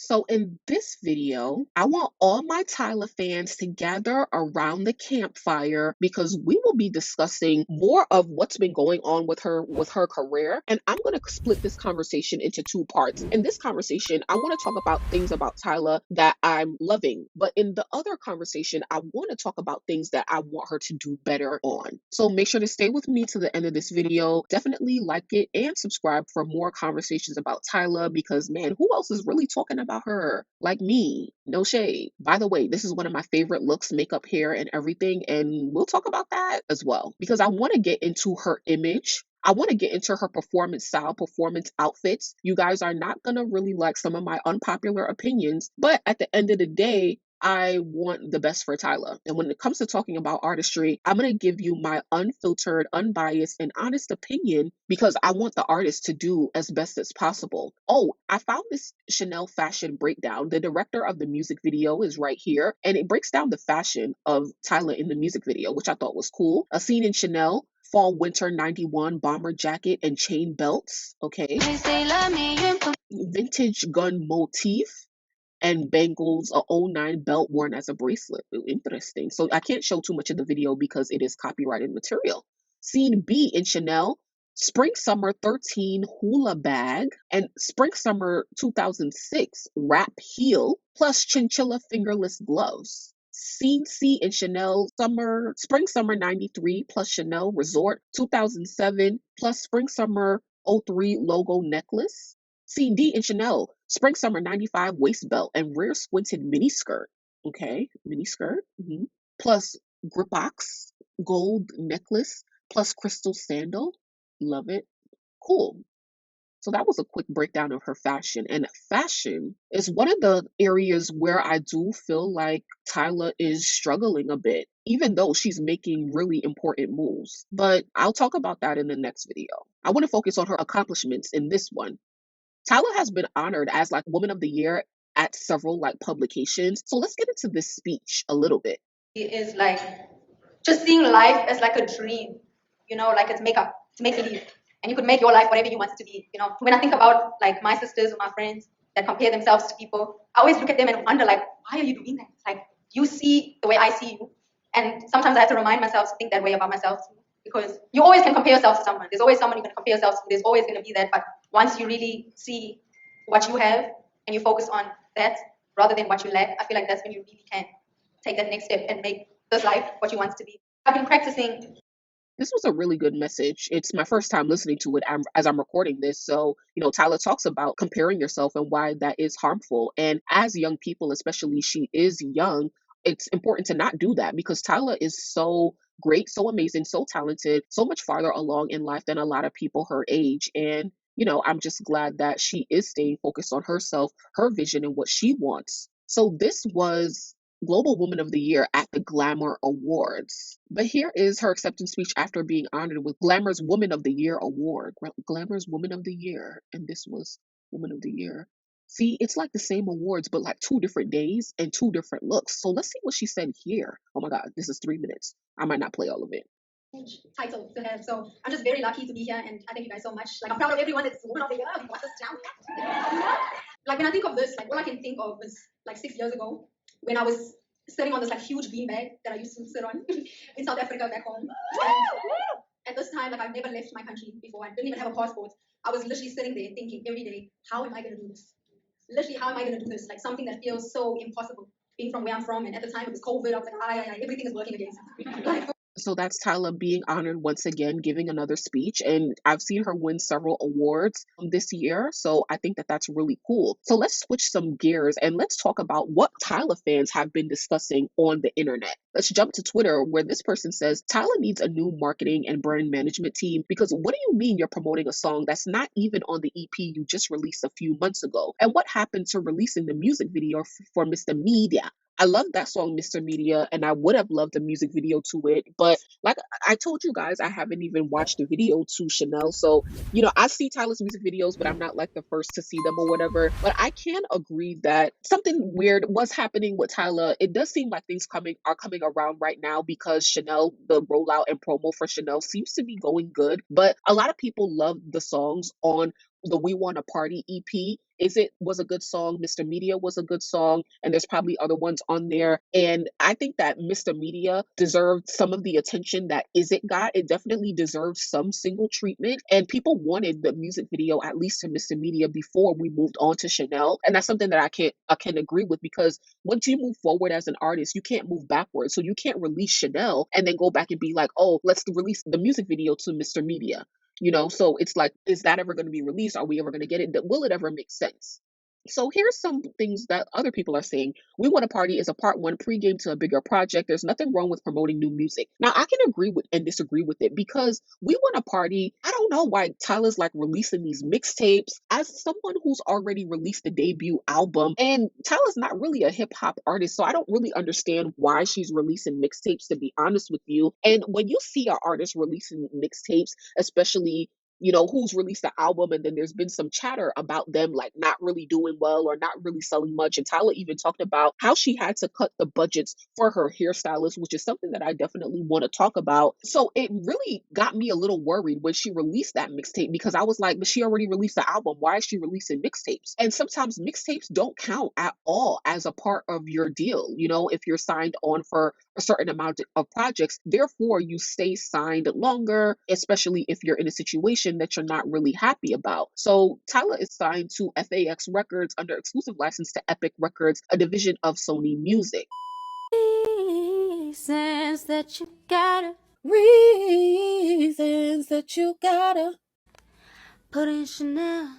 So in this video, I want all my Tyla fans to gather around the campfire because we will be discussing more of what's been going on with her career. And I'm going to split this conversation into two parts. In this conversation, I want to talk about things about Tyla that I'm loving. But in the other conversation, I want to talk about things that I want her to do better on. So make sure to stay with me to the end of this video. Definitely like it and subscribe for more conversations about Tyla because man, who else is really talking about her like me? No shade. By the way, this is one of my favorite looks, makeup, hair, and everything. And we'll talk about that as well because I want to get into her image. I want to get into her performance style, performance outfits. You guys are not going to really like some of my unpopular opinions, but at the end of the day, I want the best for Tyla. And when it comes to talking about artistry, I'm going to give you my unfiltered, unbiased, and honest opinion because I want the artist to do as best as possible. Oh, I found this Chanel fashion breakdown. The director of the music video is right here, and it breaks down the fashion of Tyla in the music video, which I thought was cool. A scene in Chanel. Fall winter 91 bomber jacket and chain belts. Okay. Vintage gun motif and bangles, a '09 belt worn as a bracelet. Ooh, interesting. So I can't show too much of the video because it is copyrighted material. Scene B in Chanel, Spring Summer 13 hula bag and Spring Summer 2006 wrap heel plus chinchilla fingerless gloves. Scene C in Chanel Spring Summer 93 plus Chanel Resort 2007 plus Spring Summer '03 logo necklace. Scene D in Chanel Spring Summer 95 waist belt and rear squinted mini skirt. Okay, mini skirt. Plus Gripox gold necklace plus crystal sandal. Love it. Cool. So that was a quick breakdown of her fashion. And fashion is one of the areas where I do feel like Tyla is struggling a bit, even though she's making really important moves. But I'll talk about that in the next video. I want to focus on her accomplishments in this one. Tyla has been honored as like Woman of the Year at several like publications. So let's get into this speech a little bit. It is like just seeing life as like a dream, like it's makeup, it's make believe. And you could make your life whatever you want it to be. When I think about like my sisters or my friends that compare themselves to people, I always look at them and wonder like, why are you doing that? Like you see the way I see you. And sometimes I have to remind myself to think that way about myself too. Because you always can compare yourself to someone. There's always someone you can compare yourself to. There's always going to be that. But once you really see what you have and you focus on that rather than what you lack, I feel like that's when you really can take that next step and make this life what you want it to be. I've been practicing. This was a really good message. It's my first time listening to it as I'm recording this. So, Tyla talks about comparing yourself and why that is harmful. And as young people, especially she is young, it's important to not do that because Tyla is so great, so amazing, so talented, so much farther along in life than a lot of people her age. And, I'm just glad that she is staying focused on herself, her vision, and what she wants. So this was Global Woman of the Year at the Glamour Awards. But here is her acceptance speech after being honored with Glamour's Woman of the Year award. Glamour's Woman of the Year, and this was Woman of the Year. See, it's like the same awards, but like 2 different days and 2 different looks. So let's see what she said here. Oh my God, this is 3 minutes. I might not play all of it. Title to have. So I'm just very lucky to be here, and I thank you guys so much. Like I'm proud of everyone that's Woman of the Year. We got this down. Like when I think of this, like all I can think of is like 6 years ago when I was sitting on this like huge beanbag that I used to sit on in South Africa back home. And at this time, like I've never left my country before. I didn't even have a passport. I was literally sitting there thinking every day, how am I going to do this? Literally, how am I going to do this? Like something that feels so impossible. Being from where I'm from, and at the time it was COVID. I was like, everything is working against me. Like, so that's Tyla being honored once again, giving another speech. And I've seen her win several awards this year. So I think that that's really cool. So let's switch some gears and let's talk about what Tyla fans have been discussing on the internet. Let's jump to Twitter where this person says, Tyla needs a new marketing and brand management team because what do you mean you're promoting a song that's not even on the EP you just released a few months ago? And what happened to releasing the music video for Mr. Media? I love that song, Mr. Media, and I would have loved a music video to it. But like I told you guys, I haven't even watched the video to Chanel. So, I see Tyla's music videos, but I'm not like the first to see them or whatever. But I can agree that something weird was happening with Tyla. It does seem like things are coming around right now because Chanel, the rollout and promo for Chanel seems to be going good. But a lot of people love the songs on the We Want a Party EP. Is It was a good song, Mr. Media was a good song, and there's probably other ones on there. And I think that Mr. Media deserved some of the attention that Is It got. It definitely deserved some single treatment. And people wanted the music video, at least to Mr. Media, before we moved on to Chanel. And that's something that I can agree with, because once you move forward as an artist, you can't move backwards. So you can't release Chanel and then go back and be like, oh, let's release the music video to Mr. Media. So it's like, is that ever going to be released? Are we ever going to get it? Will it ever make sense? So here's some things that other people are saying. We Want a Party is a part one pregame to a bigger project. There's nothing wrong with promoting new music. Now, I can agree with and disagree with it, because We Want a Party, I don't know why Tyla's like releasing these mixtapes. As someone who's already released the debut album, and Tyla's not really a hip hop artist, so I don't really understand why she's releasing mixtapes, to be honest with you. And when you see an artist releasing mixtapes, especially who's released the album, and then there's been some chatter about them like not really doing well or not really selling much. And Tyla even talked about how she had to cut the budgets for her hairstylist, which is something that I definitely want to talk about. So it really got me a little worried when she released that mixtape, because I was like, but she already released the album. Why is she releasing mixtapes? And sometimes mixtapes don't count at all as a part of your deal. If you're signed on for a certain amount of projects, therefore you stay signed longer, especially if you're in a situation that you're not really happy about. So Tyla is signed to FAX Records under exclusive license to Epic Records, a division of Sony Music. Reasons that you gotta. Reasons that you gotta put in Chanel.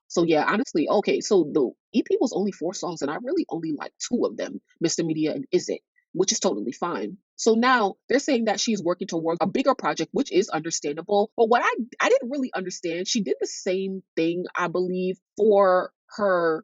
So yeah, honestly, okay, so the EP was only 4 songs, and I really only like 2 of them, Mr. Media and Is It, which is totally fine. So now they're saying that she's working towards a bigger project, which is understandable. But what I didn't really understand, she did the same thing, I believe, for her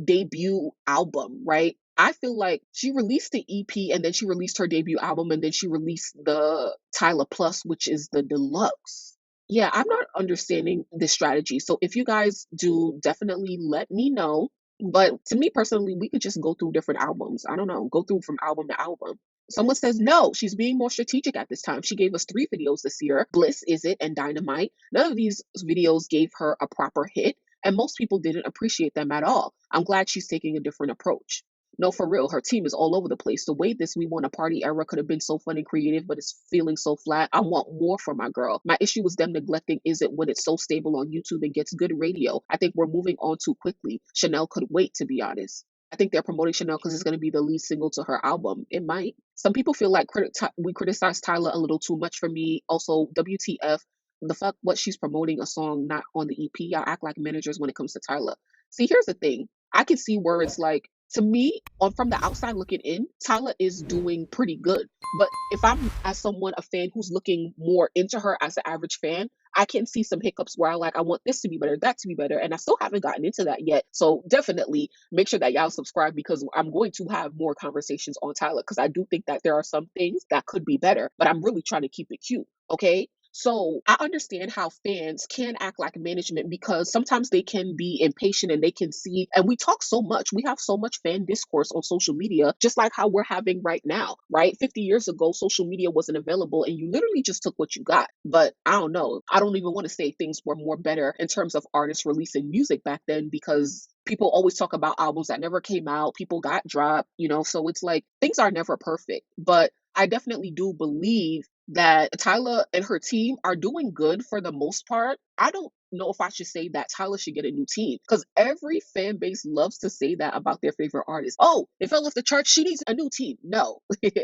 debut album, right? I feel like she released the EP, and then she released her debut album, and then she released the Tyla Plus, which is the deluxe. Yeah, I'm not understanding this strategy. So if you guys do, definitely let me know. But to me personally, we could just go through different albums. I don't know, go through from album to album. Someone says no, she's being more strategic at this time. She gave us 3 videos this year: Bliss, Is It, and Dynamite. None of these videos gave her a proper hit, and most people didn't appreciate them at all. I'm glad she's taking a different approach. No, for real, her team is all over the place. The way this We Want a Party era could have been so fun and creative, but it's feeling so flat. I want more for my girl. My issue was them neglecting Is It when it's so stable on YouTube and gets good radio. I think we're moving on too quickly. Chanel could wait, to be honest. I think they're promoting Chanel because it's going to be the lead single to her album. It might. Some people feel like we criticize Tyla a little too much. For me, also, WTF, the fuck, what, she's promoting a song not on the EP. Y'all act like managers when it comes to Tyla. See, here's the thing. I can see where it's like, to me, on from the outside looking in, Tyla is doing pretty good. But if I'm, as someone, a fan who's looking more into her as an average fan, I can see some hiccups where I want this to be better, that to be better, and I still haven't gotten into that yet. So definitely make sure that y'all subscribe, because I'm going to have more conversations on Tyla, because I do think that there are some things that could be better, but I'm really trying to keep it cute. Okay. So I understand how fans can act like management, because sometimes they can be impatient and they can see, and we talk so much. We have so much fan discourse on social media, just like how we're having right now, right? 50 years ago, social media wasn't available, and you literally just took what you got. But I don't know. I don't even want to say things were more better in terms of artists releasing music back then, because people always talk about albums that never came out, people got dropped. So it's like things are never perfect. But I definitely do believe that Tyla and her team are doing good for the most part. I don't know if I should say that Tyla should get a new team, because every fan base loves to say that about their favorite artist. Oh, it fell off the chart, she needs a new team. No,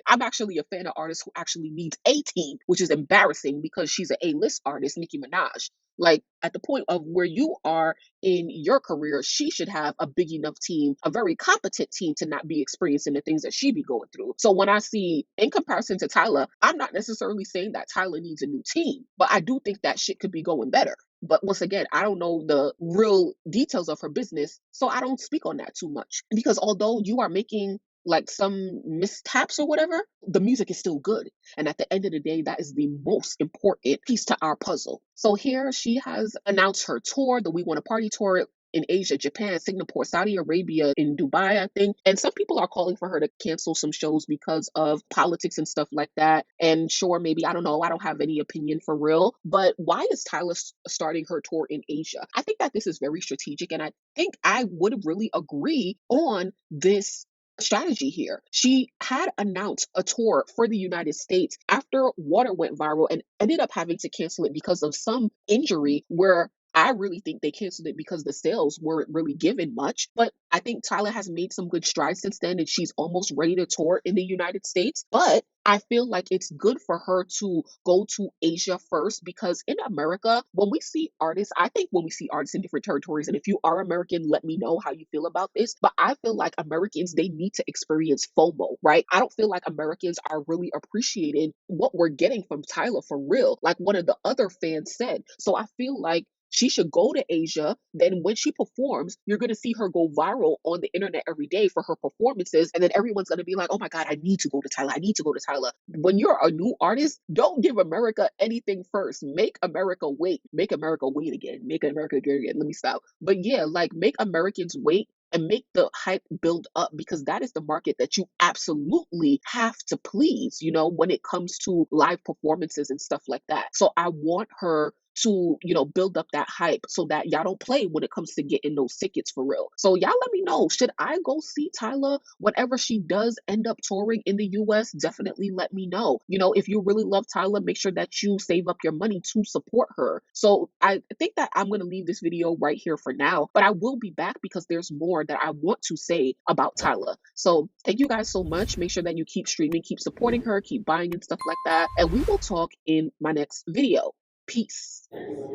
I'm actually a fan of artists who actually needs a team, which is embarrassing because she's an A-list artist, Nicki Minaj. Like, at the point of where you are in your career, she should have a big enough team, a very competent team, to not be experiencing the things that she be going through. So when I see, in comparison to Tyla, I'm not necessarily saying that Tyla needs a new team, but I do think that shit could be going better. But once again, I don't know the real details of her business, so I don't speak on that too much. Because although you are making like some mishaps or whatever, the music is still good. And at the end of the day, that is the most important piece to our puzzle. So here she has announced her tour, the We Want a Party tour. in Asia, Japan, Singapore, Saudi Arabia, in Dubai, I think. And some people are calling for her to cancel some shows because of politics and stuff like that. And sure, maybe, I don't know, I don't have any opinion for real. But why is Tyla starting her tour in Asia? I think that this is very strategic, and I think I would really agree on this strategy here. She had announced a tour for the United States after Water went viral and ended up having to cancel it because of some injury where I really think they canceled it because the sales weren't really given much. But I think Tyla has made some good strides since then, and she's almost ready to tour in the United States. But I feel like it's good for her to go to Asia first, because in America, when we see artists, I think when we see artists in different territories, and if you are American, let me know how you feel about this. But I feel like Americans, they need to experience FOMO, right? I don't feel like Americans are really appreciating what we're getting from Tyla for real, like one of the other fans said. So I feel like she should go to Asia. Then when she performs, you're going to see her go viral on the internet every day for her performances. And then everyone's going to be like, oh my God, I need to go to Tyla. I need to go to Tyla. When you're a new artist, don't give America anything first. Make America wait. Make America wait again. Make America great again. Let me stop. But yeah, like, make Americans wait and make the hype build up, because that is the market that you absolutely have to please, when it comes to live performances and stuff like that. So I want her to, build up that hype so that y'all don't play when it comes to getting those tickets for real. So y'all let me know, should I go see Tyla whenever she does end up touring in the US? Definitely let me know. If you really love Tyla, make sure that you save up your money to support her. So I think that I'm going to leave this video right here for now, but I will be back because there's more that I want to say about Tyla. So thank you guys so much. Make sure that you keep streaming, keep supporting her, keep buying and stuff like that. And we will talk in my next video. Peace.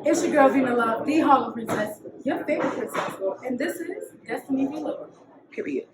It's your girl Vina Love, the Harlem Princess, your favorite princess, and this is Destiny Below. Period.